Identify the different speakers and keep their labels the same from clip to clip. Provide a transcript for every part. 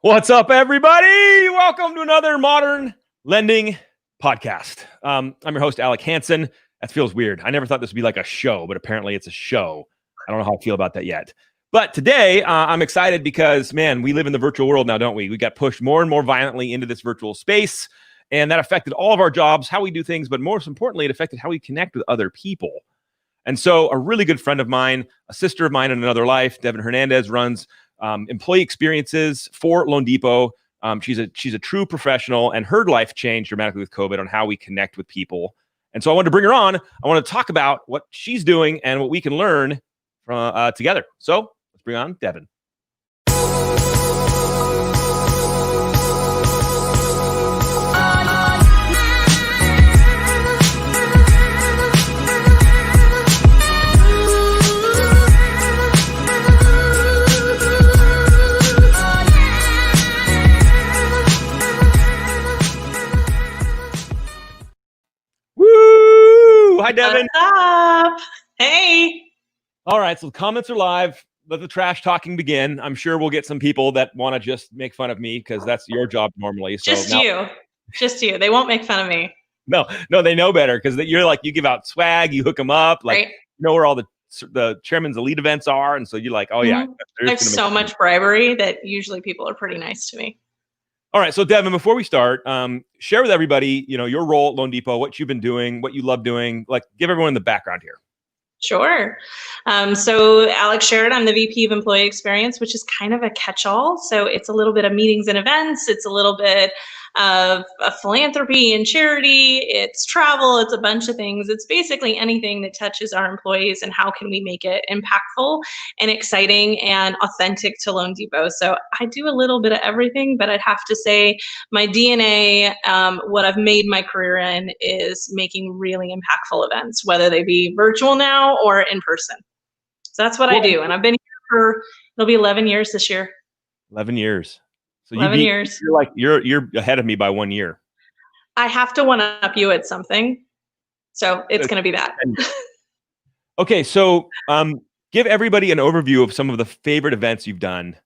Speaker 1: What's up, everybody? Welcome to another Modern Lending podcast. I'm your host, Alec Hansen. That feels weird. I never thought this would be like a show, but apparently it's a show. I don't know how I feel about that yet. But today, I'm excited because, man, we live in the virtual world now, don't we? We got pushed more and more violently into this virtual space, and that affected all of our jobs, how we do things, but most importantly, it affected how we connect with other people. And so a really good friend of mine, a sister of mine in another life, Devin Hernandez, runs employee experiences for loanDepot. She's a true professional, and her life changed dramatically with COVID on how we connect with people. And so I wanted to bring her on. I want to talk about what she's doing and what we can learn from together. So let's bring on Devin. Woo! Hi, Devin.
Speaker 2: What's up? Hey.
Speaker 1: All right, so the comments are live. Let the trash talking begin. I'm sure we'll get some people that want to just make fun of me because that's your job normally. So
Speaker 2: Just you. They won't make fun of me.
Speaker 1: No, they know better because you're like, you give out swag, you hook them up, like, right? You know where all the chairman's elite events are, and so you're like, oh yeah.
Speaker 2: There's so much bribery that usually people are pretty nice to me.
Speaker 1: All right, so Devin, before we start, share with everybody, your role at loanDepot, what you've been doing, what you love doing. Like, give everyone the background here.
Speaker 2: Sure. So Alex shared, I'm the VP of Employee Experience, which is kind of a catch-all. So it's a little bit of meetings and events. It's a little bit of philanthropy and charity. It's travel. It's a bunch of things. It's basically anything that touches our employees and how can we make it impactful and exciting and authentic to loanDepot. So I do a little bit of everything, but I'd have to say my DNA, what I've made my career in is making really impactful events, whether they be virtual now or in person. So that's what I do. And I've been here for, it'll be 11 years this year.
Speaker 1: 11 years. So
Speaker 2: 11 years.
Speaker 1: You're ahead of me by 1 year.
Speaker 2: I have to one up you at something. So it's going to be that.
Speaker 1: Okay. So give everybody an overview of some of the favorite events you've done.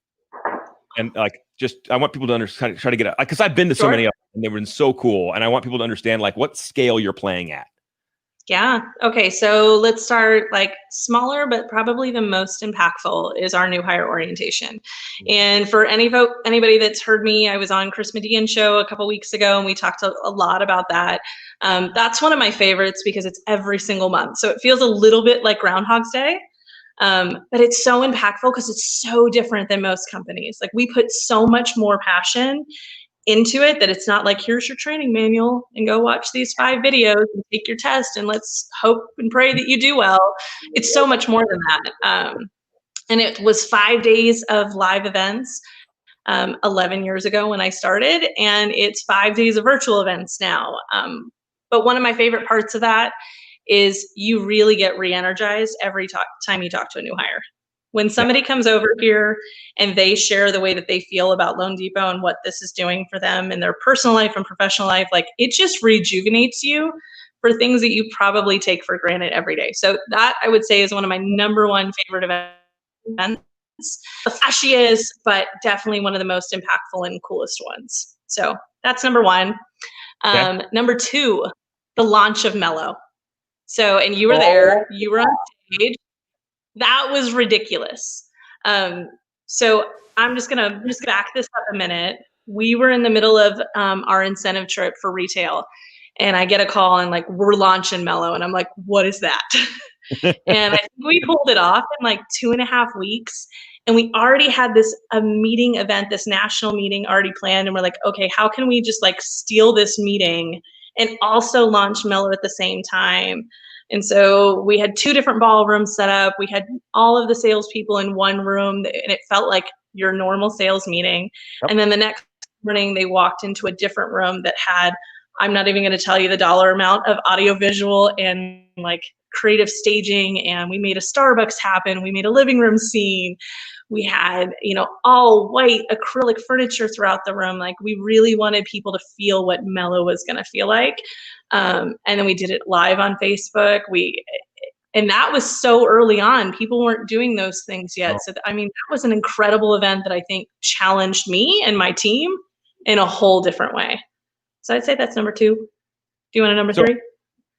Speaker 1: And I want people to understand, try to get it, because I've been to so many of them and they've been so cool. And I want people to understand what scale you're playing at.
Speaker 2: Yeah. Okay. So let's start smaller, but probably the most impactful is our new hire orientation. And for anybody that's heard me, I was on Chris Median's show a couple weeks ago, and we talked a lot about that. That's one of my favorites because it's every single month. So it feels a little bit like Groundhog's Day. But it's so impactful because it's so different than most companies. We put so much more passion into it that it's not like, here's your training manual and go watch these 5 videos and take your test and let's hope and pray that you do well. It's so much more than that. And it was 5 days of live events 11 years ago when I started, and it's 5 days of virtual events now. But one of my favorite parts of that is you really get re-energized every time you talk to a new hire. When somebody comes over here and they share the way that they feel about loanDepot and what this is doing for them in their personal life and professional life, it just rejuvenates you for things that you probably take for granted every day. So that, I would say, is one of my number one favorite events. The flashiest, but definitely one of the most impactful and coolest ones. So that's number one. Number two, the launch of Mello. So, and you were there, you were on stage. That was ridiculous. So I'm just gonna back this up a minute. We were in the middle of our incentive trip for retail, and I get a call and we're launching Mello, and I'm like, what is that? And I think we pulled it off in 2.5 weeks, and we already had this meeting event, this national meeting already planned, and we're like, okay, how can we just steal this meeting and also launch Mello at the same time? And so we had 2 different ballrooms set up. We had all of the salespeople in one room, and it felt like your normal sales meeting. Yep. And then the next morning, they walked into a different room that had, I'm not even going to tell you the dollar amount of audiovisual and creative staging. And we made a Starbucks happen. We made a living room scene. We had, all white acrylic furniture throughout the room. We really wanted people to feel what Mello was going to feel like. And then we did it live on Facebook. And that was so early on. People weren't doing those things yet.
Speaker 1: Oh.
Speaker 2: So, I mean, that was an incredible event that I think challenged me and my team in a whole different way. So I'd say that's number 2. Do you want a number 3?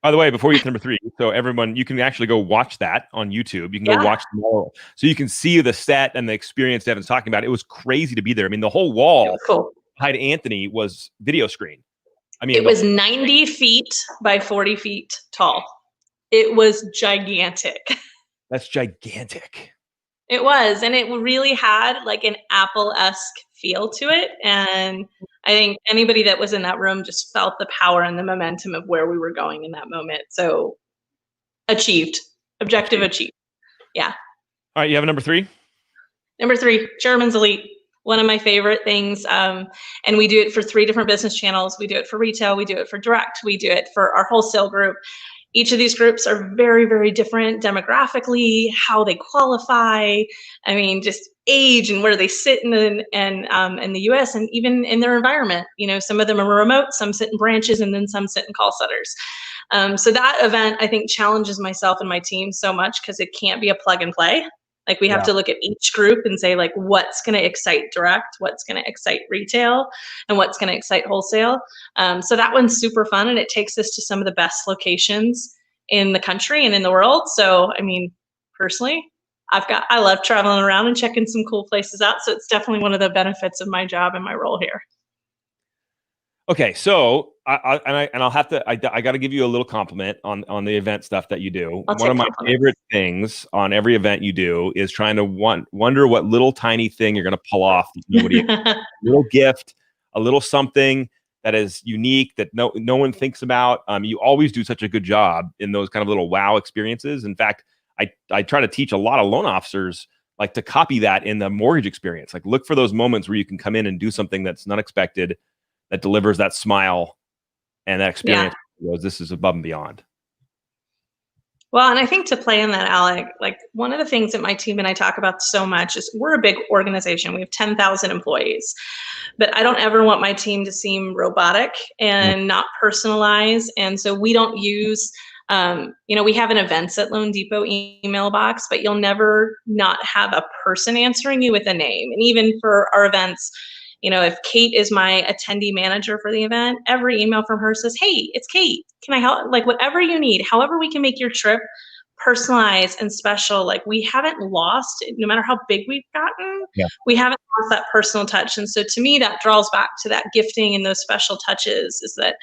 Speaker 1: By the way, before we get to number 3, so everyone, you can actually go watch that on YouTube. You can go watch them all. So you can see the set and the experience Devin's talking about. It was crazy to be there. I mean, the whole wall behind Anthony was video screen. I mean,
Speaker 2: it was 90 feet by 40 feet tall. It was gigantic.
Speaker 1: That's gigantic.
Speaker 2: It was, and it really had like an Apple-esque feel to it. And I think anybody that was in that room just felt the power and the momentum of where we were going in that moment. So objective achieved. Yeah.
Speaker 1: All right, you have a number 3?
Speaker 2: Number 3, German's Elite. One of my favorite things. And we do it for 3 different business channels. We do it for retail, we do it for direct, we do it for our wholesale group. Each of these groups are very, very different demographically, how they qualify. I mean, just age and where they sit in the US and even in their environment. You know, some of them are remote, some sit in branches, and then some sit in call centers. So that event, I think, challenges myself and my team so much because it can't be a plug and play. Like we have to look at each group and say like, what's going to excite direct, what's going to excite retail, and what's going to excite wholesale. So that one's super fun, and it takes us to some of the best locations in the country and in the world. So, I mean, personally, I love traveling around and checking some cool places out. So it's definitely one of the benefits of my job and my role here.
Speaker 1: Okay, so I'll have to I got to give you a little compliment on the event stuff that you do. One of my favorite things on every event you do is trying to wonder what little tiny thing you're going to pull off. A little gift, a little something that is unique that no one thinks about. You always do such a good job in those kind of little wow experiences. In fact, I try to teach a lot of loan officers like to copy that in the mortgage experience. Like look for those moments where you can come in and do something that's unexpected, that delivers that smile and that experience. This is above and beyond.
Speaker 2: Well, and I think to play in that, Alec, like one of the things that my team and I talk about so much is we're a big organization. We have 10,000 employees, but I don't ever want my team to seem robotic and not personalized. And so we don't use, we have an events at loanDepot email box, but you'll never not have a person answering you with a name. And even for our events, you know, if Kate is my attendee manager for the event, every email from her says, hey, it's Kate. Can I help? Like whatever you need, however we can make your trip personalized and special. Like we haven't lost, no matter how big we've gotten, we haven't lost that personal touch. And so to me, that draws back to that gifting and those special touches is that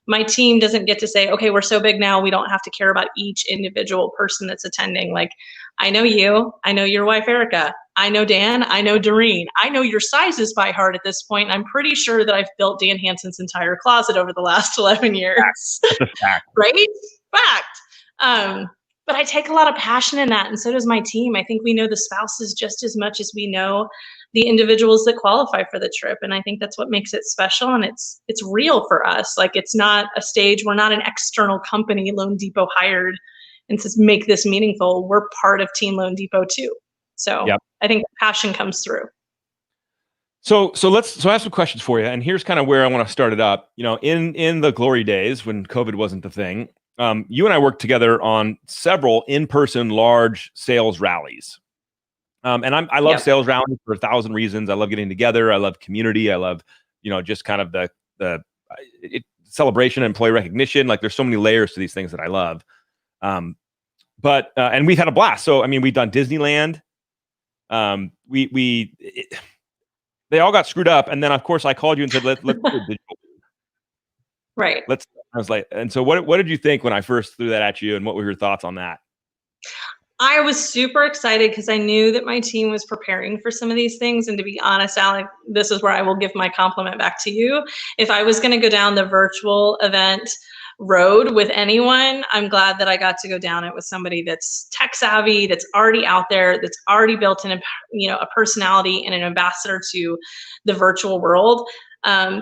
Speaker 2: my team doesn't get to say, okay, we're so big now, we don't have to care about each individual person that's attending. Like, I know you, I know your wife, Erica, I know Dan, I know Doreen, I know your sizes by heart at this point. I'm pretty sure that I've built Dan Hansen's entire closet over the last 11 years.
Speaker 1: That's a fact.
Speaker 2: Right? Fact. But I take a lot of passion in that, and so does my team. I think we know the spouses just as much as we know the individuals that qualify for the trip, and I think that's what makes it special, and it's real for us. Like it's not a stage. We're not an external company loanDepot hired and says make this meaningful. We're part of Team loanDepot too. So I think passion comes through.
Speaker 1: So I have some questions for you, and here's kind of where I want to start it up. You know, in the glory days when COVID wasn't the thing. You and I worked together on several in-person large sales rallies. And I love sales rallies for 1,000 reasons. I love getting together. I love community. I love, just kind of the celebration, employee recognition. Like there's so many layers to these things that I love. But we've had a blast. So, I mean, we've done Disneyland. They all got screwed up. And then of course I called you and said, let's do digital.
Speaker 2: Right.
Speaker 1: I was like, and so what did you think when I first threw that at you, and what were your thoughts on that?
Speaker 2: I was super excited because I knew that my team was preparing for some of these things. And to be honest, Alec, this is where I will give my compliment back to you. If I was going to go down the virtual event road with anyone, I'm glad that I got to go down it with somebody that's tech savvy, that's already out there, that's already built in a personality and an ambassador to the virtual world.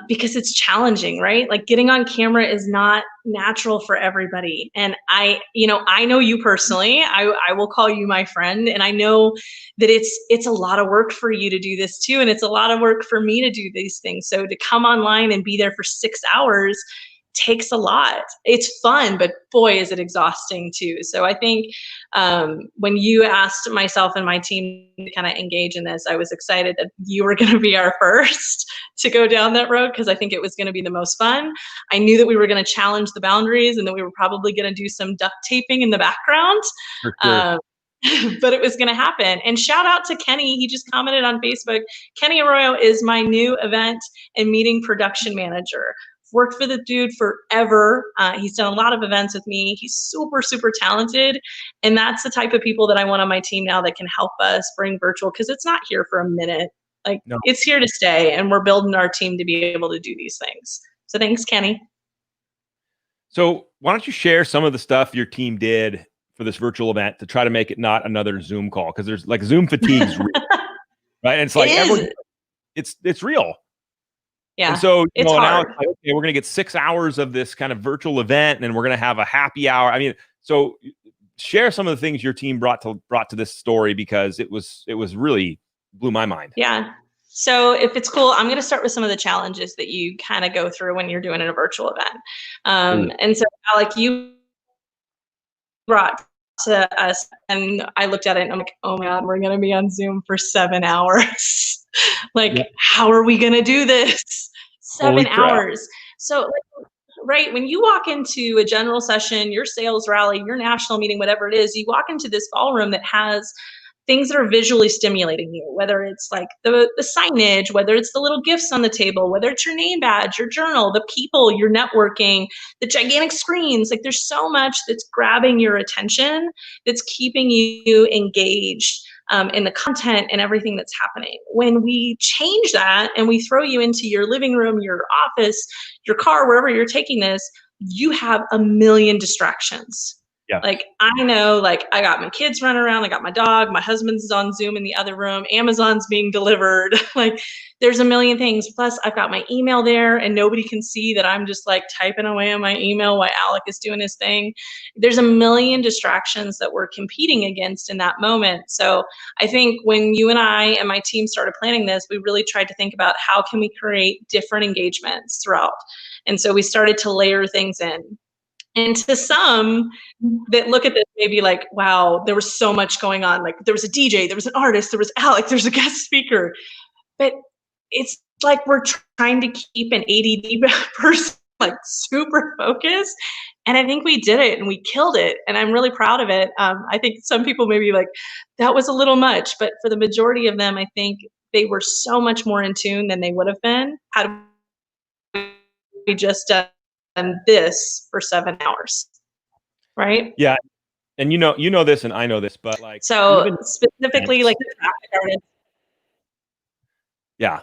Speaker 2: Because it's challenging, right? Like getting on camera is not natural for everybody. And I know you personally, I will call you my friend. And I know that it's a lot of work for you to do this too. And it's a lot of work for me to do these things. So to come online and be there for 6 hours takes a lot. It's fun, but boy, is it exhausting too. So I think when you asked myself and my team to kind of engage in this, I was excited that you were going to be our first to go down that road because I think it was going to be the most fun. I knew that we were going to challenge the boundaries and that we were probably going to do some duct taping in the background.
Speaker 1: For sure.
Speaker 2: But it was going to happen. And shout out to Kenny. He just commented on Facebook. Kenny Arroyo is my new event and meeting production manager. Worked for the dude forever. He's done a lot of events with me. He's super, super talented. And that's the type of people that I want on my team now that can help us bring virtual, because it's not here for a minute. Like, no, it's here to stay. And we're building our team to be able to do these things. So thanks, Kenny.
Speaker 1: So why don't you share some of the stuff your team did for this virtual event to try to make it not another Zoom call? Because there's like Zoom fatigue, right? And it's like it's real.
Speaker 2: Yeah.
Speaker 1: And so,
Speaker 2: you know,
Speaker 1: now it's like, okay, we're going to get 6 hours of this kind of virtual event, and we're going to have a happy hour. I mean, so share some of the things your team brought to this story, because it was really blew my mind.
Speaker 2: Yeah. So if it's cool, I'm going to start with some of the challenges that you kind of go through when you're doing a virtual event. And so, Alec, you brought to us, and I looked at it and I'm like, oh my God, we're going to be on Zoom for 7 hours. Like, how are we going to do this? 7 hours. So, right, when you walk into a general session, your sales rally, your national meeting, whatever it is, you walk into this ballroom that has things that are visually stimulating you, whether it's like the signage, whether it's the little gifts on the table, whether it's your name badge, your journal, the people, your networking, the gigantic screens. Like, there's so much that's grabbing your attention, that's keeping you engaged in the content and everything that's happening. When we change that and we throw you into your living room, your office, your car, wherever you're taking this, you have a million distractions. Yeah. Like, I know, like, I got my kids running around, I got my dog, my husband's on Zoom in the other room, Amazon's being delivered. Like, there's a million things. Plus, I've got my email there and nobody can see that I'm just like typing away on my email while Alec is doing his thing. There's a million distractions that we're competing against in that moment. So I think when you and I and my team started planning this, we really tried to think about how can we create different engagements throughout. And so we started to layer things in. And to some that look at this, maybe like, wow, there was so much going on. Like, there was a DJ, there was an artist, there was Alec, there's a guest speaker. But it's like we're trying to keep an ADD person like super focused. And I think we did it and we killed it. And I'm really proud of it. I think some people may be like, that was a little much. But for the majority of them, I think they were so much more in tune than they would have been had we just done this for 7 hours, right?
Speaker 1: Yeah. And you know this and I know this, but like,
Speaker 2: so specifically like the graphic artist.
Speaker 1: Yeah.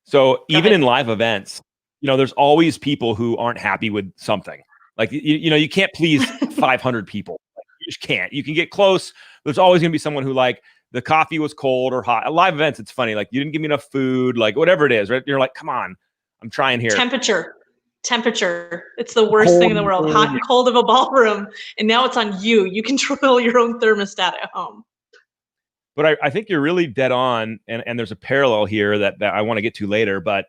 Speaker 1: So even in live events, there's always people who aren't happy with something. Like, you can't please 500 people. Like, you just can't. You can get close. There's always going to be someone who, like, the coffee was cold or hot. At live events, it's funny. Like, you didn't give me enough food, like whatever it is, right? You're like, come on, I'm trying here.
Speaker 2: Temperature. It's the worst thing in the world. Hot and cold of a ballroom. And now it's on you. You control your own thermostat at home.
Speaker 1: But I think you're really dead on. And there's a parallel here that I want to get to later. But,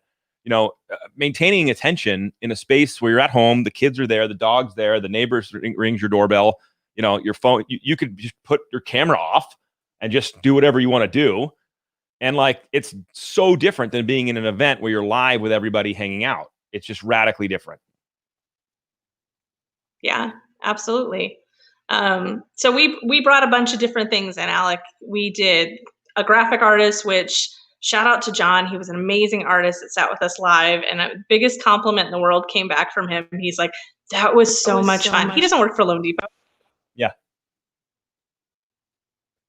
Speaker 1: maintaining attention in a space where you're at home, the kids are there, the dog's there, the neighbors rings your doorbell, your phone, you could just put your camera off and just do whatever you want to do. And like, it's so different than being in an event where you're live with everybody hanging out. It's just radically different.
Speaker 2: Yeah, absolutely. So we brought a bunch of different things in, Alec. We did a graphic artist, which shout out to John. He was an amazing artist that sat with us live, and the biggest compliment in the world came back from him. He's like, that was so much fun. He doesn't work for loanDepot.
Speaker 1: Yeah.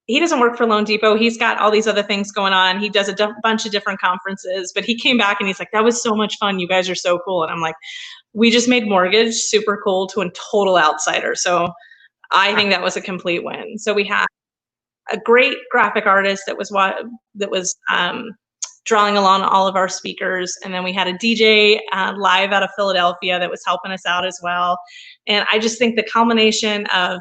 Speaker 2: He doesn't work for loanDepot. He's got all these other things going on. He does a bunch of different conferences, but he came back and he's like, that was so much fun. You guys are so cool. And I'm like, we just made mortgage super cool to a total outsider. So I think that was a complete win. So we had a great graphic artist that was drawing along all of our speakers. And then we had a DJ live out of Philadelphia that was helping us out as well. And I just think the combination of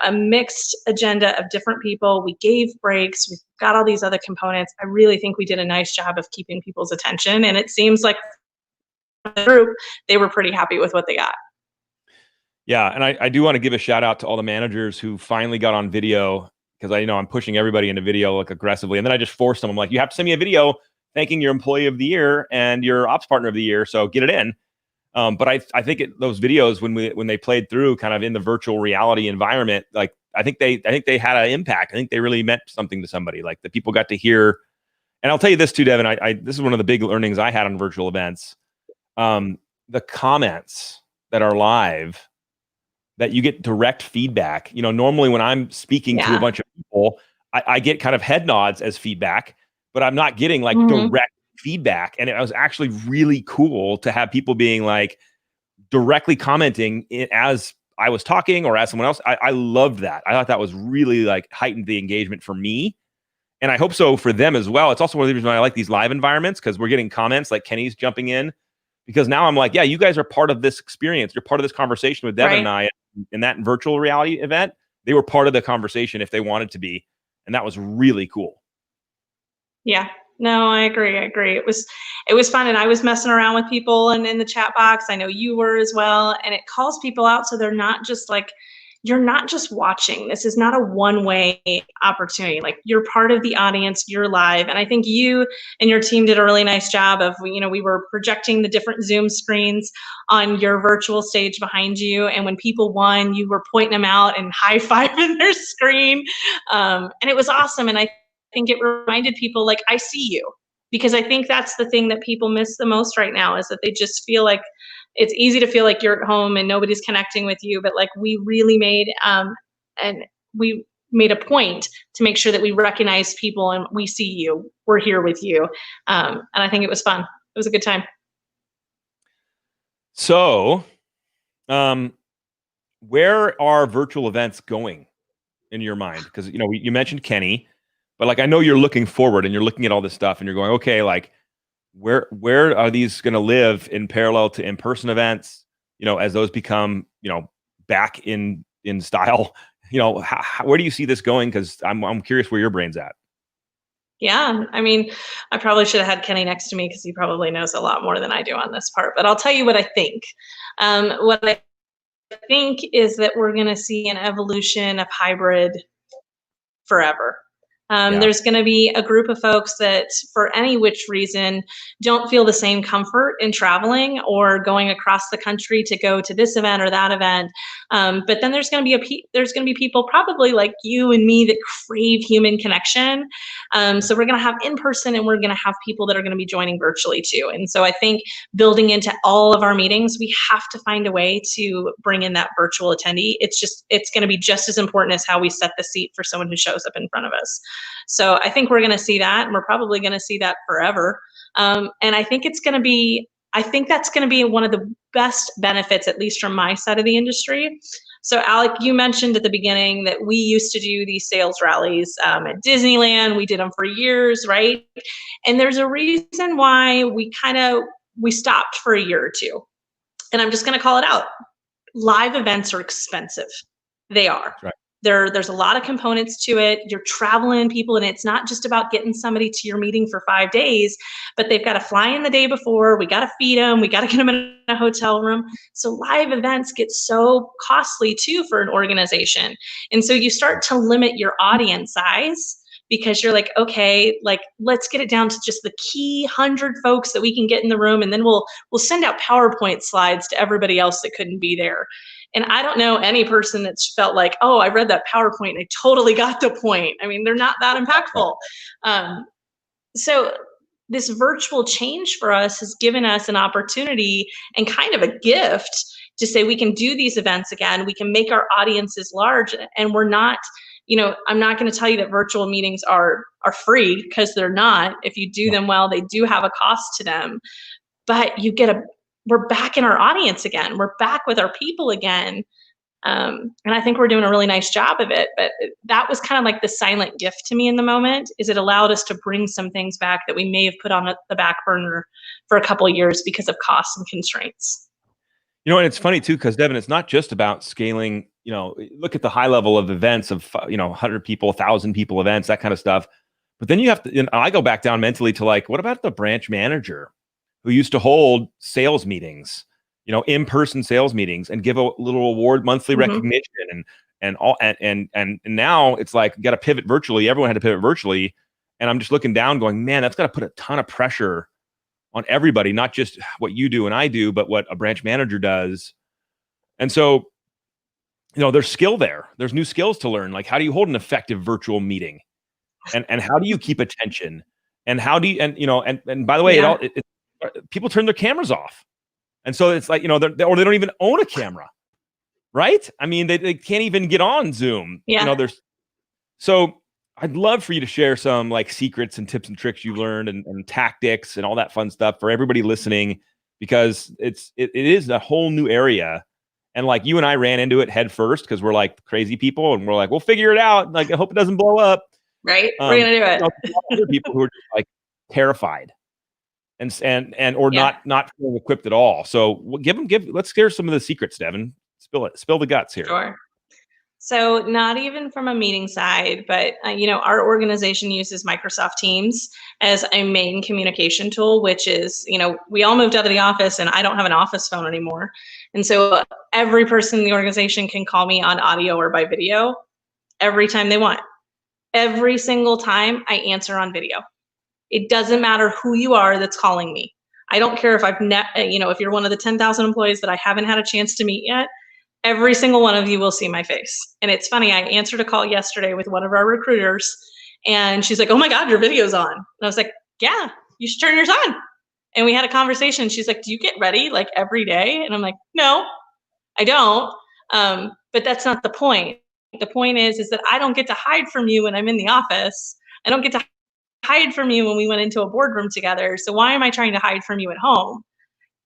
Speaker 2: a mixed agenda of different people. We gave breaks. We've got all these other components. I really think we did a nice job of keeping people's attention. And it seems like the group, they were pretty happy with what they got.
Speaker 1: Yeah, and I do want to give a shout out to all the managers who finally got on video, because I'm pushing everybody into video like aggressively, and then I just forced them. I'm like, you have to send me a video thanking your employee of the year and your ops partner of the year, so get it in. But I think those videos when they played through kind of in the virtual reality environment, like I think they had an impact. I think they really meant something to somebody. Like the people got to hear. And I'll tell you this too, Devin. This is one of the big learnings I had on virtual events. The comments that are live, that you get direct feedback. Normally when I'm speaking to a bunch of people, I get kind of head nods as feedback, but I'm not getting like direct feedback. And it was actually really cool to have people being like directly commenting as I was talking or as someone else. I loved that. I thought that was really like heightened the engagement for me. And I hope so for them as well. It's also one of the reasons why I like these live environments, because we're getting comments like Kenny's jumping in, because now I'm like, yeah, you guys are part of this experience. You're part of this conversation with Devin and I in that virtual reality event. They were part of the conversation if they wanted to be. And that was really cool.
Speaker 2: Yeah, no, I agree. It was fun. And I was messing around with people and in the chat box. I know you were as well. And it calls people out. So they're not just like, you're not just watching. This is not a one-way opportunity. Like, you're part of the audience, you're live. And I think you and your team did a really nice job of, we were projecting the different Zoom screens on your virtual stage behind you. And when people won, you were pointing them out and high-fiving their screen. And it was awesome. And I think it reminded people, like, I see you. Because I think that's the thing that people miss the most right now, is that they just feel like it's easy to feel like you're at home and nobody's connecting with you. But like, we really made a point to make sure that we recognize people and we see you, we're here with you. And I think it was fun. It was a good time.
Speaker 1: So, where are virtual events going in your mind? Because, you mentioned Kenny, but like, I know you're looking forward and you're looking at all this stuff and you're going, okay, like, where are these going to live in parallel to in-person events, as those become, back in style, where do you see this going? Because I'm curious where your brain's at.
Speaker 2: Yeah, I mean, I probably should have had Kenny next to me, because he probably knows a lot more than I do on this part. But I'll tell you what I think. What I think is that we're going to see an evolution of hybrid forever. There's going to be a group of folks that, for any which reason, don't feel the same comfort in traveling or going across the country to go to this event or that event. But then there's going to be people probably like you and me that crave human connection. So we're going to have in person, and we're going to have people that are going to be joining virtually too. And so I think building into all of our meetings, we have to find a way to bring in that virtual attendee. It's going to be just as important as how we set the seat for someone who shows up in front of us. So I think we're going to see that, and we're probably going to see that forever. And I think that's going to be one of the best benefits, at least from my side of the industry. So Alec, you mentioned at the beginning that we used to do these sales rallies at Disneyland. We did them for years, right? And there's a reason why we stopped for a year or two. And I'm just going to call it out. Live events are expensive. They are. Right. There's a lot of components to it. You're traveling people, and it's not just about getting somebody to your meeting for 5 days, but they've got to fly in the day before. We got to feed them. We got to get them in a hotel room. So live events get so costly too for an organization. And so you start to limit your audience size, because you're like, okay, like, let's get it down to just the key 100 folks that we can get in the room. And then we'll send out PowerPoint slides to everybody else that couldn't be there. And I don't know any person that's felt like, oh, I read that PowerPoint and I totally got the point. I mean, they're not that impactful. So this virtual change for us has given us an opportunity and kind of a gift to say we can do these events again. We can make our audiences large, and we're not, I'm not going to tell you that virtual meetings are free, because they're not. If you do them well, they do have a cost to them, but we're back in our audience again. We're back with our people again. And I think we're doing a really nice job of it. But that was kind of like the silent gift to me in the moment, is it allowed us to bring some things back that we may have put on the back burner for a couple of years because of costs and constraints.
Speaker 1: And it's funny too, because Devin, it's not just about scaling. Look at the high level of events of 100 people, 1,000 people events, that kind of stuff. But then you have to. I go back down mentally to like, what about the branch manager? who used to hold sales meetings, in-person sales meetings, and give a little award monthly recognition and now it's like you got to pivot virtually. Everyone had to pivot virtually. And I'm just looking down going, man, that's got to put a ton of pressure on everybody, not just what you do and I do, but what a branch manager does. And so, there's skill there. There's new skills to learn. Like, how do you hold an effective virtual meeting? And how do you keep attention? And how do you, and by the way, people turn their cameras off. And so it's like, or they don't even own a camera. Right? I mean, they can't even get on Zoom.
Speaker 2: Yeah.
Speaker 1: So I'd love for you to share some like secrets and tips and tricks you learned and tactics and all that fun stuff for everybody listening, because it is a whole new area. And like you and I ran into it head first because we're like crazy people and we're like, we'll figure it out. Like, I hope it doesn't blow up.
Speaker 2: Right? We're going to do it.
Speaker 1: Other people who are just like terrified or not feeling equipped at all. So let's hear some of the secrets, Devin. Spill the guts here.
Speaker 2: Sure. So not even from a meeting side, but our organization uses Microsoft Teams as a main communication tool, which is, we all moved out of the office and I don't have an office phone anymore. And so every person in the organization can call me on audio or by video every time they want. Every single time I answer on video. It doesn't matter who you are that's calling me. I don't care if if you're one of the 10,000 employees that I haven't had a chance to meet yet. Every single one of you will see my face. And it's funny, I answered a call yesterday with one of our recruiters and she's like, oh my God, your video's on. And I was like, yeah, you should turn yours on. And we had a conversation. She's like, do you get ready like every day? And I'm like, no, I don't. But that's not the point. The point is that I don't get to hide from you when I'm in the office. I don't get to hide from you when we went into a boardroom together. So why am I trying to hide from you at home?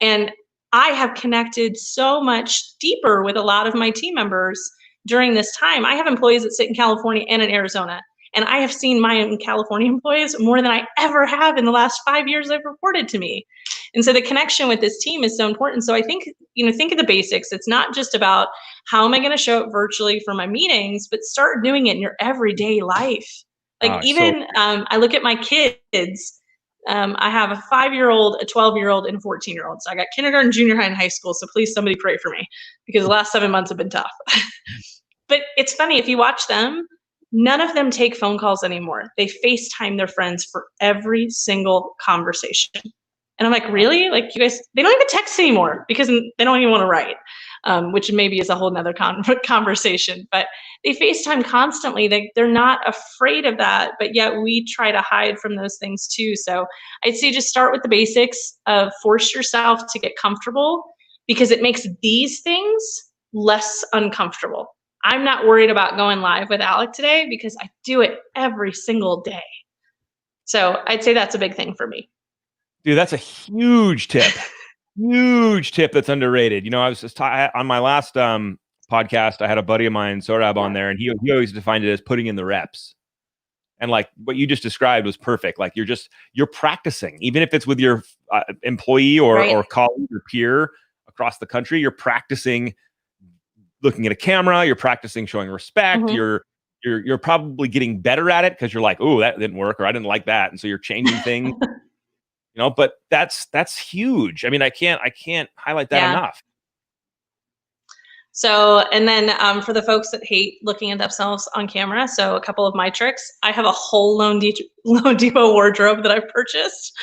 Speaker 2: And I have connected so much deeper with a lot of my team members during this time. I have employees that sit in California and in Arizona, and I have seen my California employees more than I ever have in the last 5 years they've reported to me. And so the connection with this team is so important. So I think, think of the basics. It's not just about how am I going to show up virtually for my meetings, but start doing it in your everyday life. Like I look at my kids. I have a 5-year-old, a 12-year-old, and a 14-year-old. So I got kindergarten, junior high, and high school. So please, somebody pray for me because the last 7 months have been tough. But it's funny, if you watch them, none of them take phone calls anymore. They FaceTime their friends for every single conversation. And I'm like, really? Like, you guys, they don't even text anymore because they don't even want to write, which maybe is a whole nother conversation. But they FaceTime constantly. They're not afraid of that, but yet we try to hide from those things too. So I'd say just start with the basics of force yourself to get comfortable because it makes these things less uncomfortable. I'm not worried about going live with Alec today because I do it every single day. So I'd say that's a big thing for me.
Speaker 1: Dude, that's a huge tip. Huge tip that's underrated. I was just on my last podcast, I had a buddy of mine, Sorab, on there, and he always defined it as putting in the reps. And like what you just described was perfect. Like you're practicing, even if it's with your employee or colleague or peer across the country, you're practicing looking at a camera, you're practicing showing respect, you're probably getting better at it because you're like, oh, that didn't work, or I didn't like that. And so you're changing things. But that's huge. I mean, I can't highlight that enough.
Speaker 2: So, and then for the folks that hate looking at themselves on camera, so a couple of my tricks, I have a whole loanDepot wardrobe that I've purchased.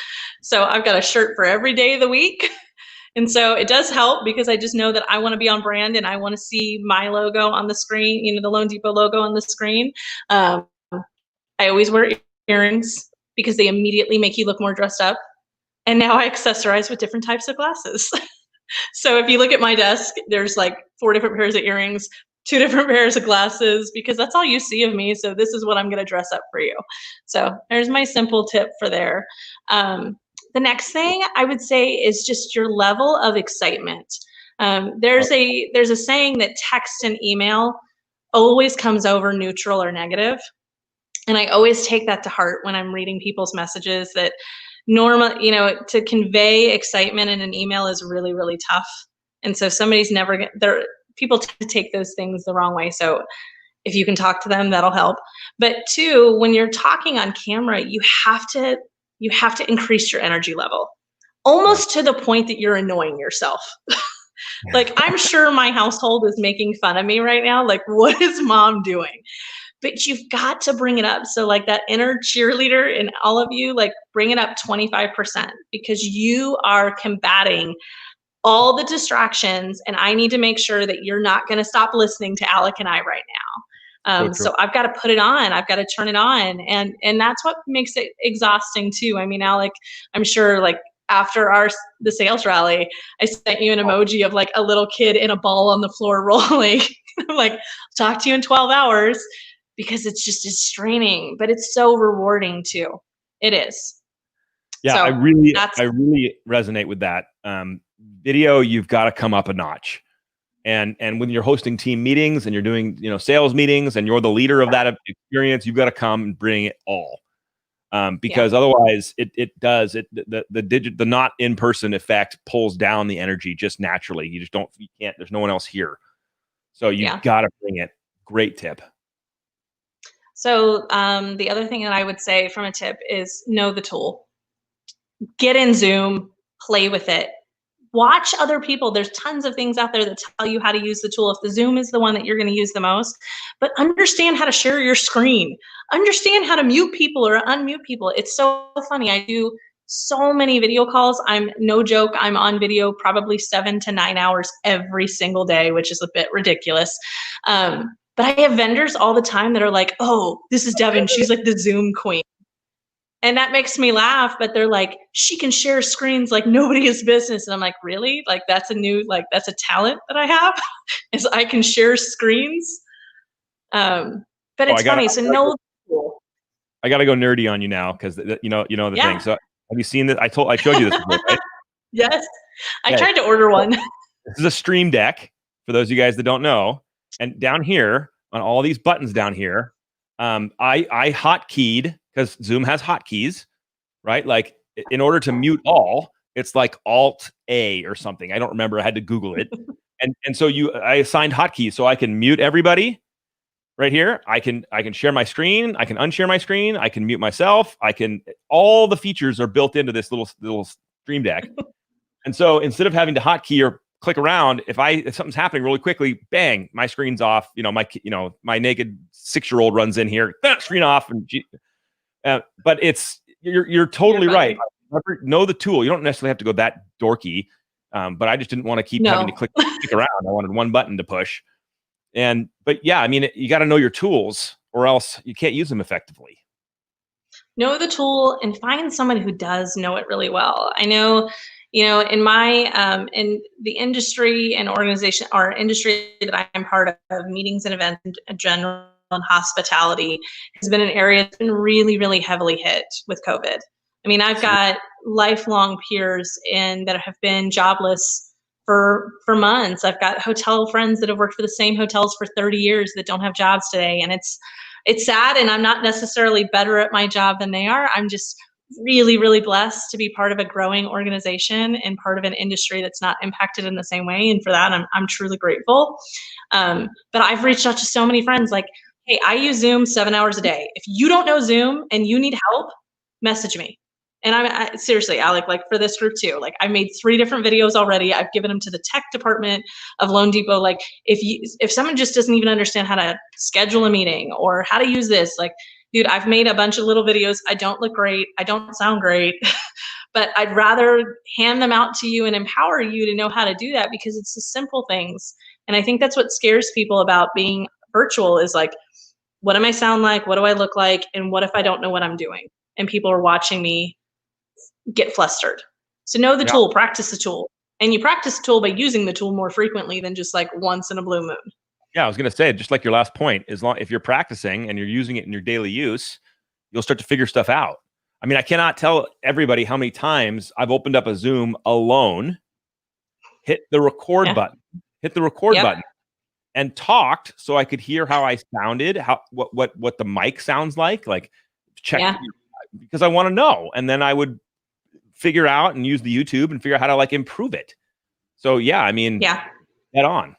Speaker 2: So I've got a shirt for every day of the week. And so it does help because I just know that I want to be on brand and I want to see my logo on the screen, the loanDepot logo on the screen. I always wear earrings because they immediately make you look more dressed up. And now I accessorize with different types of glasses. So if you look at my desk, there's like 4 different pairs of earrings, 2 different pairs of glasses, because that's all you see of me. So this is what I'm going to dress up for you. So there's my simple tip for there. The next thing I would say is just your level of excitement. There's a saying that text and email always comes over neutral or negative. And I always take that to heart when I'm reading people's messages that to convey excitement in an email is really, really tough. And so people tend to take those things the wrong way. So if you can talk to them, that'll help. But 2, when you're talking on camera, you have to increase your energy level. almost to the point that you're annoying yourself. Like, I'm sure my household is making fun of me right now. Like, what is mom doing? But you've got to bring it up. So like that inner cheerleader in all of you, like bring it up 25% because you are combating all the distractions. And I need to make sure that you're not going to stop listening to Alec and I right now. So I've got to put it on. I've got to turn it on. And that's what makes it exhausting too. I mean, Alec, I'm sure like after the sales rally, I sent you an emoji of like a little kid in a ball on the floor rolling. I'm like, talk to you in 12 hours. Because it's straining, but it's so rewarding too. It is.
Speaker 1: Yeah,
Speaker 2: so
Speaker 1: I really resonate with that. Video, you've got to come up a notch. And when you're hosting team meetings and you're doing, sales meetings and you're the leader of that experience, you've got to come and bring it all. Because otherwise the not in-person effect pulls down the energy just naturally. You can't, there's no one else here. So you've got to bring it. Great tip.
Speaker 2: So the other thing that I would say from a tip is know the tool. Get in Zoom, play with it. Watch other people. There's tons of things out there that tell you how to use the tool. If the Zoom is the one that you're going to use the most, but understand how to share your screen. Understand how to mute people or unmute people. It's so funny. I do so many video calls. I'm no joke. I'm on video probably 7 to 9 hours every single day, which is a bit ridiculous. But I have vendors all the time that are like, oh, this is Devin. She's like the Zoom queen. And that makes me laugh, but they're like, she can share screens like nobody's business. And I'm like, really? Like that's a talent that I have is I can share screens. But it's funny. So no.
Speaker 1: I got to go nerdy on you now because you know the thing. So have you seen this? I showed you this before, right?
Speaker 2: Yes. I tried to order one.
Speaker 1: This is a Stream Deck for those of you guys that don't know. And down here on all these buttons down here, I hotkeyed because Zoom has hotkeys, right? Like in order to mute all, it's like Alt A or something. I don't remember. I had to Google it. and so I assigned hotkeys so I can mute everybody right here. I can share my screen. I can unshare my screen. I can mute myself. All the features are built into this little Stream Deck. And so instead of having to hotkey or click around, if something's happening really quickly, bang, my screen's off. My naked 6-year-old runs in here, screen off, but you're totally right. Know the tool. You don't necessarily have to go that dorky, but I just didn't want to keep having to click around. I wanted one button to push, but yeah, I mean, you got to know your tools, or else you can't use them effectively.
Speaker 2: Know the tool and find someone who does know it really well. I know. In my in the industry and organization or industry that I'm part of, meetings and events in general and hospitality has been an area that's been really, really heavily hit with COVID. I mean, I've got lifelong peers that have been jobless for months. I've got hotel friends that have worked for the same hotels for 30 years that don't have jobs today. And it's sad, and I'm not necessarily better at my job than they are. I'm just really, really blessed to be part of a growing organization and part of an industry that's not impacted in the same way. And for that, I'm truly grateful. But I've reached out to so many friends like, hey, I use Zoom 7 hours a day. If you don't know Zoom and you need help, message me. And I seriously, Alec, like for this group too, like I made 3 different videos already. I've given them to the tech department of loanDepot. Like if someone just doesn't even understand how to schedule a meeting or how to use this, like, dude, I've made a bunch of little videos. I don't look great. I don't sound great, but I'd rather hand them out to you and empower you to know how to do that because it's the simple things. And I think that's what scares people about being virtual is like, what am I sound like? What do I look like? And what if I don't know what I'm doing? And people are watching me get flustered. So know the tool, practice the tool. And you practice the tool by using the tool more frequently than just like once in a blue moon.
Speaker 1: Yeah, I was going to say, just like your last point, if you're practicing and you're using it in your daily use, you'll start to figure stuff out. I mean, I cannot tell everybody how many times I've opened up a Zoom alone, hit the record button, and talked so I could hear how I sounded, what the mic sounds like check because I want to know, and then I would figure out and use the YouTube and figure out how to like improve it. So yeah, I mean, head on.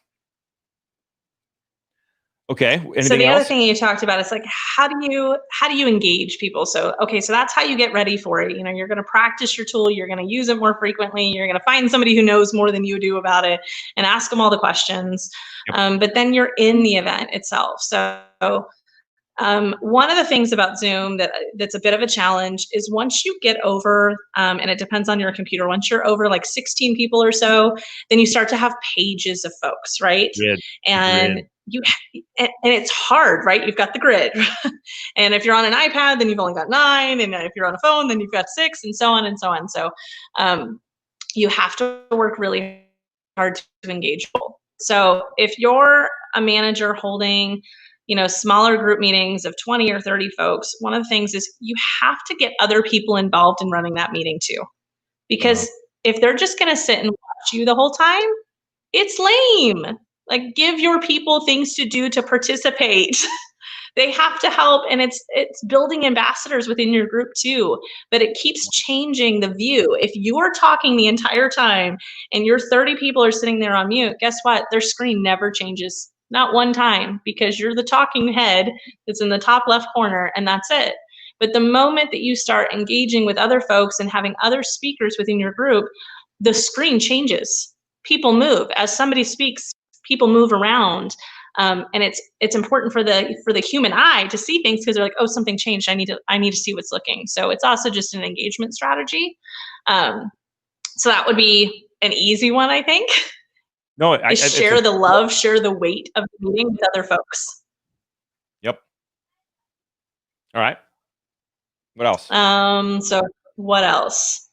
Speaker 1: Okay.
Speaker 2: So
Speaker 1: Anything
Speaker 2: the other
Speaker 1: else?
Speaker 2: thing you talked about is like how do you engage people? So okay, so that's how you get ready for it. You know, you're going to practice your tool, you're going to use it more frequently, you're going to find somebody who knows more than you do about it and ask them all the questions.
Speaker 1: Yep.
Speaker 2: But then you're in the event itself. So one of the things about Zoom that's a bit of a challenge is once you get over, and it depends on your computer, once you're over like 16 people or so, then you start to have pages of folks, right?
Speaker 1: Grid.
Speaker 2: And
Speaker 1: Grid.
Speaker 2: and it's hard, right? You've got the grid. And if you're on an iPad, then you've only got 9. And if you're on a phone, then you've got 6, and so on and so on. So you have to work really hard to engage people. So if you're a manager holding, you know, smaller group meetings of 20 or 30 folks, one of the things is you have to get other people involved in running that meeting too. Because if they're just going to sit and watch you the whole time, it's lame. Like, give your people things to do to participate. They have to help, and it's building ambassadors within your group too, but it keeps changing the view. If you are talking the entire time and your 30 people are sitting there on mute, guess what? Their screen never changes, not one time, because you're the talking head that's in the top left corner, and that's it. But the moment that you start engaging with other folks and having other speakers within your group, the screen changes. People move. As somebody speaks, people move around. And it's important for the human eye to see things because they're like, oh, something changed. I need to see what's looking. So it's also just an engagement strategy. So that would be an easy one, I think.
Speaker 1: No,
Speaker 2: share the love, share the weight of the meeting with other folks.
Speaker 1: Yep. All right. What else?
Speaker 2: So what else?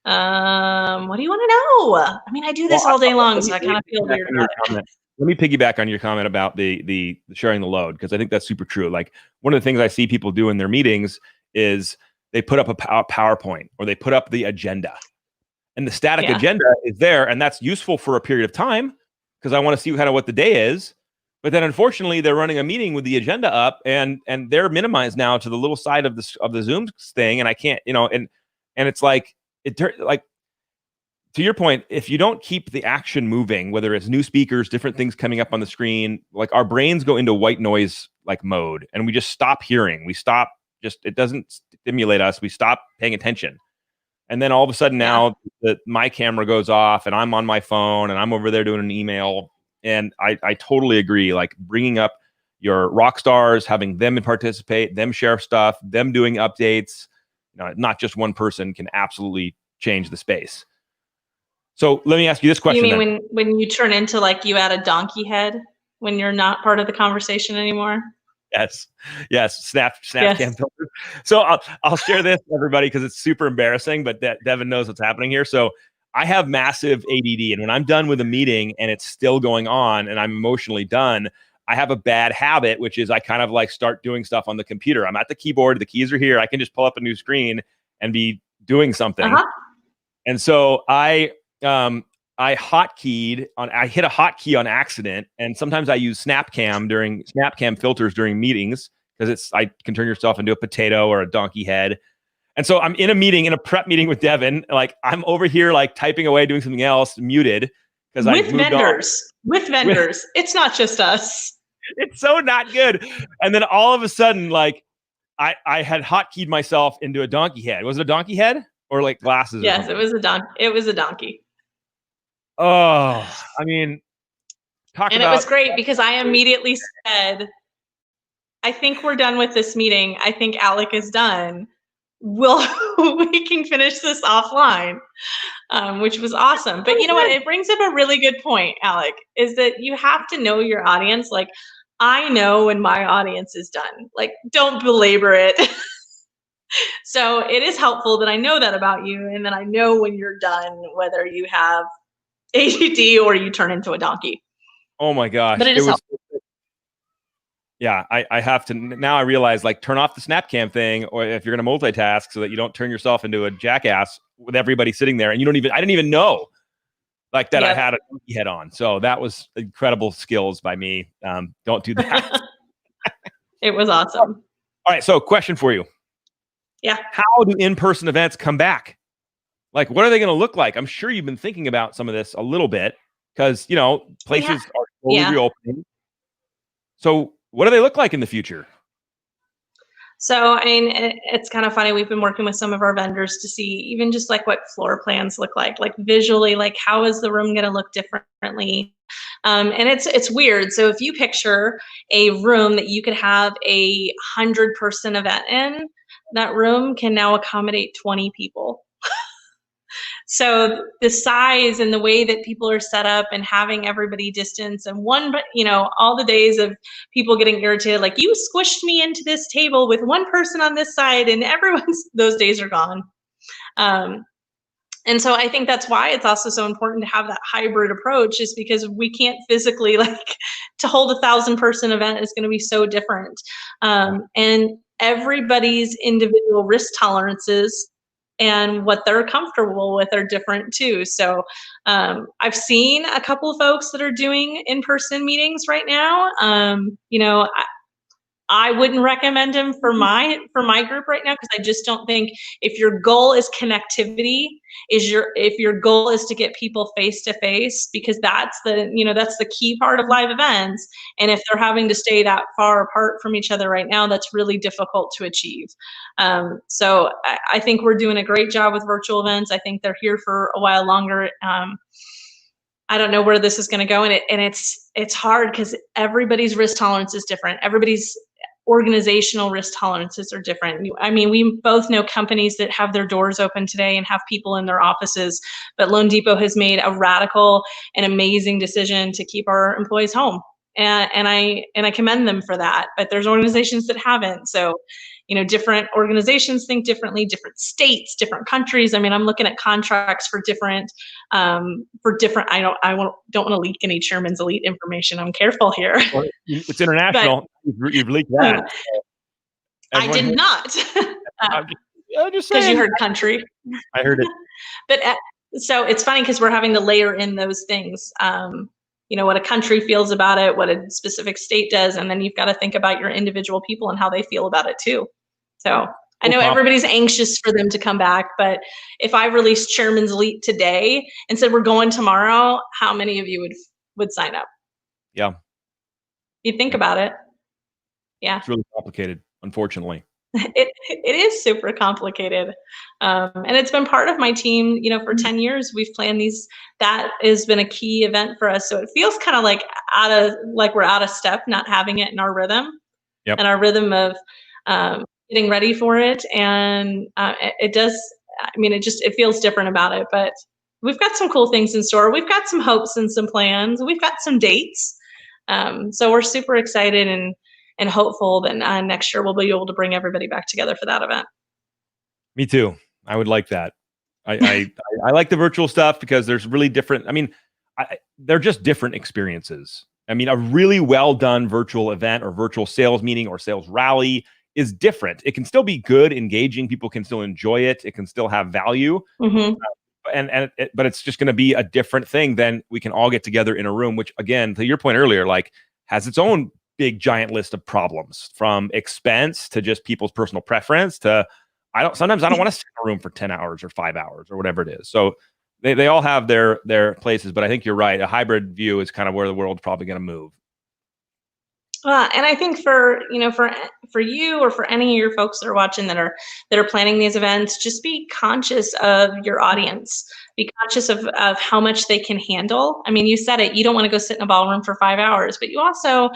Speaker 2: What do you want to know? I mean, I do this all day long, so I kind of feel weird about it.
Speaker 1: Let me piggyback on your comment about the sharing the load, because I think that's super true. Like, one of the things I see people do in their meetings is they put up a PowerPoint or they put up the agenda, and the static agenda is there, and that's useful for a period of time because I want to see kind of what the day is. But then, unfortunately, they're running a meeting with the agenda up, and they're minimized now to the little side of the Zoom thing, and I can't, and it's like to your point, if you don't keep the action moving, whether it's new speakers, different things coming up on the screen, like our brains go into white noise like mode, and we just stop hearing. We stop, it doesn't stimulate us. We stop paying attention. And then all of a sudden now my camera goes off and I'm on my phone and I'm over there doing an email. And I totally agree. Like, bringing up your rock stars, having them participate, them share stuff, them doing updates, not just one person, can absolutely change the space. So let me ask you this question.
Speaker 2: You mean when you turn into, like, you add a donkey head when you're not part of the conversation anymore?
Speaker 1: Yes. Snap cam filter. So I'll share this with everybody because it's super embarrassing, but Devin knows what's happening here. So I have massive ADD, and when I'm done with a meeting and it's still going on and I'm emotionally done, I have a bad habit, which is I kind of like start doing stuff on the computer. I'm at the keyboard, the keys are here. I can just pull up a new screen and be doing something. And so I hit a hotkey on accident, and sometimes I use Snapcam filters during meetings because I can turn yourself into a potato or a donkey head. And so I'm in a prep meeting with Devin, like I'm over here like typing away, doing something else, muted because I
Speaker 2: with vendors. It's not just us.
Speaker 1: It's so not good. And then all of a sudden, like I had hotkeyed myself into a donkey head. Was it a donkey head or like glasses?
Speaker 2: Yes, it was a donkey. It was a donkey.
Speaker 1: Oh, I mean,
Speaker 2: it was great because I immediately said, I think we're done with this meeting. I think Alec is done. We can finish this offline, which was awesome. But you know what? It brings up a really good point, Alec, is that you have to know your audience. Like, I know when my audience is done. Like, don't belabor it. So it is helpful that I know that about you, and then I know when you're done, whether you have ADD or you turn into a donkey.
Speaker 1: Oh my gosh.
Speaker 2: But it is helpful.
Speaker 1: Yeah, I have to, now I realize, like, turn off the Snapcam thing, or if you're going to multitask, so that you don't turn yourself into a jackass with everybody sitting there. And I didn't even know like that. I had a donkey head on. So that was incredible skills by me. Don't do that.
Speaker 2: It was awesome.
Speaker 1: All right. So question for you.
Speaker 2: Yeah.
Speaker 1: How do in-person events come back? Like, what are they going to look like? I'm sure you've been thinking about some of this a little bit because, places are slowly reopening. So what do they look like in the future?
Speaker 2: So, I mean, it's kind of funny. We've been working with some of our vendors to see even just like what floor plans look like visually, like how is the room going to look differently? And it's weird. So if you picture a room that you could have 100-person event in, that room can now accommodate 20 people. So the size and the way that people are set up and having everybody distance and all the days of people getting irritated, like you squished me into this table with one person on this side and those days are gone. And so I think that's why it's also so important to have that hybrid approach, is because we can't physically to hold 1,000-person event is going to be so different. And everybody's individual risk tolerances and what they're comfortable with are different too. So I've seen a couple of folks that are doing in-person meetings right now. I wouldn't recommend him for my group right now, because I just don't think, if your goal is connectivity, if your goal is to get people face to face, because that's the key part of live events. And if they're having to stay that far apart from each other right now, that's really difficult to achieve. So I think we're doing a great job with virtual events. I think they're here for a while longer. I don't know where this is going to go, and it's hard because everybody's risk tolerance is different. Everybody's organizational risk tolerances are different. I mean, we both know companies that have their doors open today and have people in their offices, but loanDepot has made a radical and amazing decision to keep our employees home. And I commend them for that, but there's organizations that haven't. So, different organizations think differently, different states, different countries. I mean, I'm looking at contracts for different. I don't want to leak any Chairman's Elite information. I'm careful here.
Speaker 1: Well, it's international. But you've leaked that.
Speaker 2: I did not.
Speaker 1: I'm just
Speaker 2: because
Speaker 1: saying.
Speaker 2: you heard country.
Speaker 1: I heard it.
Speaker 2: But so it's funny because we're having to layer in those things. What a country feels about it, what a specific state does, and then you've got to think about your individual people and how they feel about it too. So I know everybody's anxious for them to come back, but if I released Chairman's Elite today and said we're going tomorrow, how many of you would sign up?
Speaker 1: Yeah.
Speaker 2: You'd think about it. Yeah.
Speaker 1: It's really complicated, unfortunately.
Speaker 2: It is super complicated. And it's been part of my team, for 10 years. We've planned these. That has been a key event for us. So it feels kind of like we're out of step, not having it in our rhythm.
Speaker 1: Yep.
Speaker 2: And our rhythm of getting ready for it. And it does, it feels different about it. But we've got some cool things in store. We've got some hopes and some plans. We've got some dates. So we're super excited and hopeful that next year we'll be able to bring everybody back together for that event.
Speaker 1: Me too. I would like that. I like the virtual stuff because there's really different. I mean, they're just different experiences. I mean, a really well done virtual event or virtual sales meeting or sales rally is different. It can still be good, engaging. People can still enjoy it. It can still have value.
Speaker 2: Mm-hmm.
Speaker 1: But it's just going to be a different thing than we can all get together in a room, which, again, to your point earlier, has its own big giant list of problems, from expense to just people's personal preference to sometimes I don't want to sit in a room for 10 hours or 5 hours or whatever it is. So they all have their places, but I think you're right. A hybrid view is kind of where the world's probably going to move.
Speaker 2: And I think for you or for any of your folks that are watching that are planning these events, just be conscious of your audience. Be conscious of how much they can handle. I mean, you said it. You don't want to go sit in a ballroom for 5 hours, but you also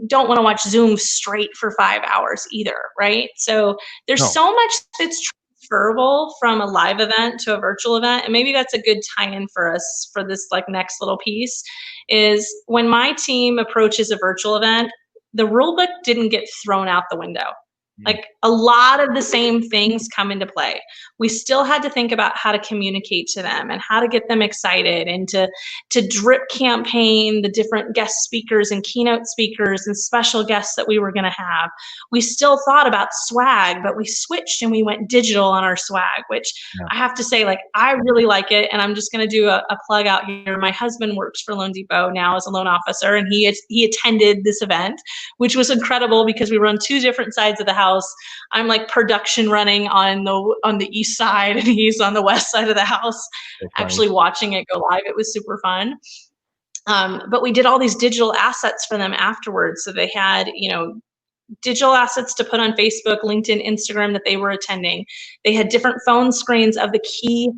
Speaker 2: don't want to watch Zoom straight for 5 hours either, right? So there's so much that's transferable from a live event to a virtual event, and maybe that's a good tie-in for us for this next little piece. Is when my team approaches a virtual event, the rule book didn't get thrown out the window. A lot of the same things come into play. We still had to think about how to communicate to them and how to get them excited and to drip campaign the different guest speakers and keynote speakers and special guests that we were going to have. We still thought about swag, but we switched and we went digital on our swag, which I have to say, I really like it. And I'm just going to do a plug out here. My husband works for loanDepot now as a loan officer, and he attended this event, which was incredible because we were on two different sides of the house. I'm production running on the east side, and he's on the west side of the house, actually watching it go live. It was super fun. But we did all these digital assets for them afterwards. So they had, digital assets to put on Facebook, LinkedIn, Instagram that they were attending. They had different phone screens of the key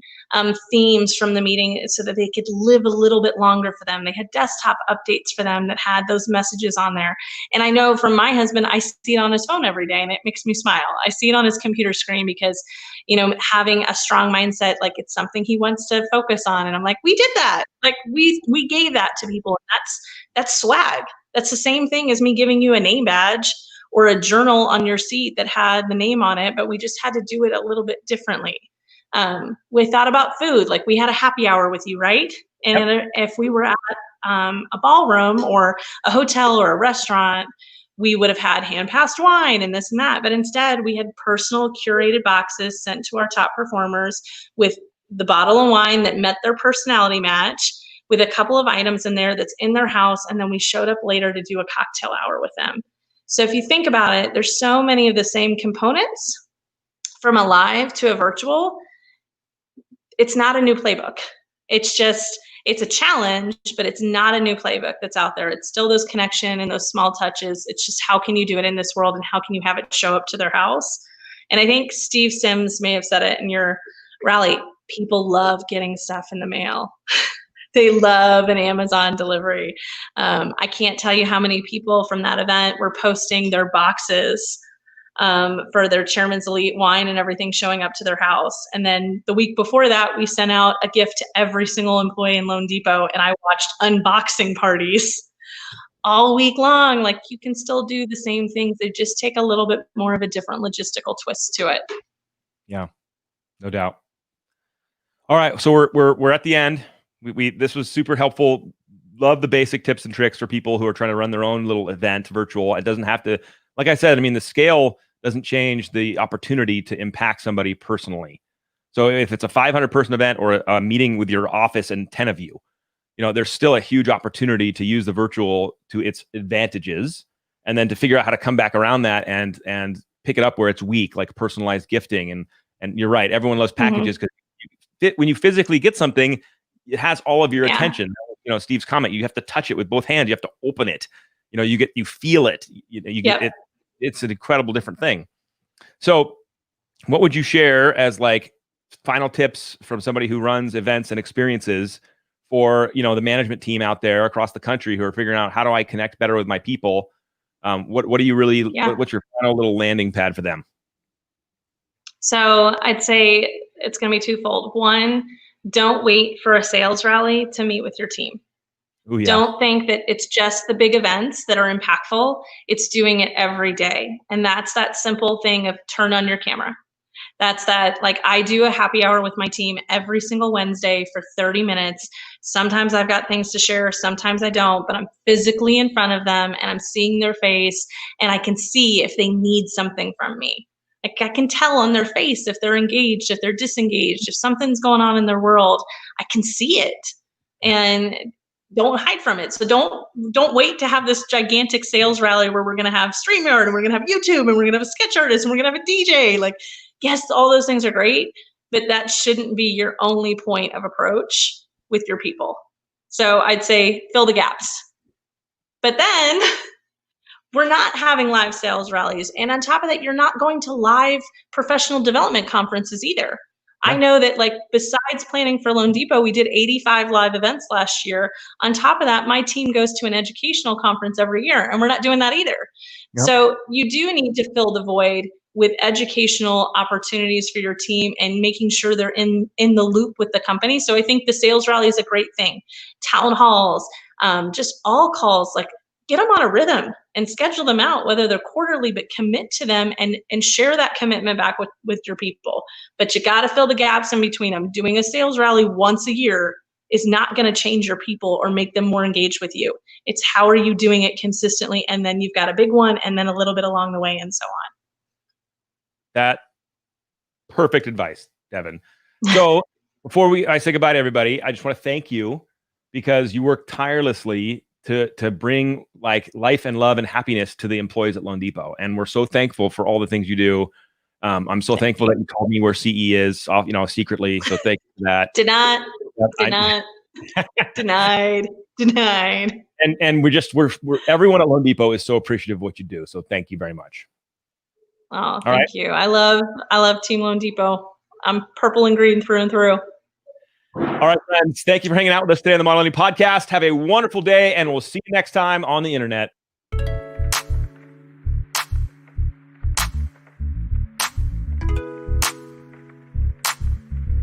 Speaker 2: themes from the meeting so that they could live a little bit longer for them. They had desktop updates for them that had those messages on there. And I know from my husband, I see it on his phone every day and it makes me smile. I see it on his computer screen because, having a strong mindset, like it's something he wants to focus on. And I'm like, we did that. Like we gave that to people. And that's swag. That's the same thing as me giving you a name badge or a journal on your seat that had the name on it, but we just had to do it a little bit differently. We thought about food, like we had a happy hour with you, right? And
Speaker 1: Yep.
Speaker 2: if we were at a ballroom or a hotel or a restaurant, we would have had hand-passed wine and this and that. But instead, we had personal curated boxes sent to our top performers with the bottle of wine that met their personality match, with a couple of items in there that's in their house. And then we showed up later to do a cocktail hour with them. So if you think about it, there's so many of the same components from a live to a virtual. It's not a new playbook. It's a challenge, but it's not a new playbook that's out there. It's still those connection and those small touches. It's just how can you do it in this world and how can you have it show up to their house? And I think Steve Sims may have said it in your rally. People love getting stuff in the mail. They love an Amazon delivery. I can't tell you how many people from that event were posting their boxes for their Chairman's Elite wine and everything showing up to their house. And then the week before that, we sent out a gift to every single employee in loanDepot, and I watched unboxing parties all week long. Like you can still do the same things. They just take a little bit more of a different logistical twist to it.
Speaker 1: Yeah, no doubt. All right, so we're at the end. This was super helpful. Love the basic tips and tricks for people who are trying to run their own little event virtual. It doesn't have to, like I said, I mean, the scale doesn't change the opportunity to impact somebody personally. So if it's a 500 person event or a meeting with your office and 10 of you, there's still a huge opportunity to use the virtual to its advantages, and then to figure out how to come back around that and pick it up where it's weak, like personalized gifting. And you're right, everyone loves packages because when you physically get something, it has all of your attention. Steve's comment, you have to touch it with both hands. You have to open it. You feel it. You get it. It's an incredible different thing. So what would you share as like final tips from somebody who runs events and experiences for, the management team out there across the country who are figuring out, how do I connect better with my people? What do you really, what's your final little landing pad for them?
Speaker 2: So I'd say it's going to be twofold. One, don't wait for a sales rally to meet with your team.
Speaker 1: Ooh, yeah.
Speaker 2: Don't think that it's just the big events that are impactful. It's doing it every day. And that's that simple thing of turn on your camera. That's that, like I do a happy hour with my team every single Wednesday for 30 minutes. Sometimes I've got things to share, sometimes I don't, but I'm physically in front of them and I'm seeing their face and I can see if they need something from me. Like I can tell on their face if they're engaged, if they're disengaged, if something's going on in their world, I can see it. And don't hide from it. So don't wait to have this gigantic sales rally where we're going to have StreamYard and we're going to have YouTube and we're going to have a sketch artist and we're going to have a DJ. Like, yes, all those things are great, but that shouldn't be your only point of approach with your people. So I'd say fill the gaps. But then we're not having live sales rallies. And on top of that, you're not going to live professional development conferences either. I know that, like, besides planning for loanDepot, we did 85 live events last year. On top of that, my team goes to an educational conference every year, and we're not doing that either. So you do need to fill the void with educational opportunities for your team and making sure they're in the loop with the company. So I think the sales rally is a great thing. Town halls, just all calls, like, get them on a rhythm and schedule them out, whether they're quarterly, but commit to them and share that commitment back with your people. But you got to fill the gaps in between them. Doing a sales rally once a year is not going to change your people or make them more engaged with you. It's how are you doing it consistently? And then you've got a big one and then a little bit along the way and so on.
Speaker 1: That perfect advice, Devin. So before I say goodbye to everybody, I just want to thank you because you work tirelessly to bring like life and love and happiness to the employees at loanDepot. And we're so thankful for all the things you do. I'm so thankful that you told me where CE is, secretly. So thank you for that.
Speaker 2: Did not. Denied. Denied.
Speaker 1: And we're everyone at loanDepot is so appreciative of what you do. So thank you very much.
Speaker 2: Oh, thank you. I love Team loanDepot. I'm purple and green through and through.
Speaker 1: All right, friends. Thank you for hanging out with us today on the Model Lending Podcast. Have a wonderful day, and we'll see you next time on the internet.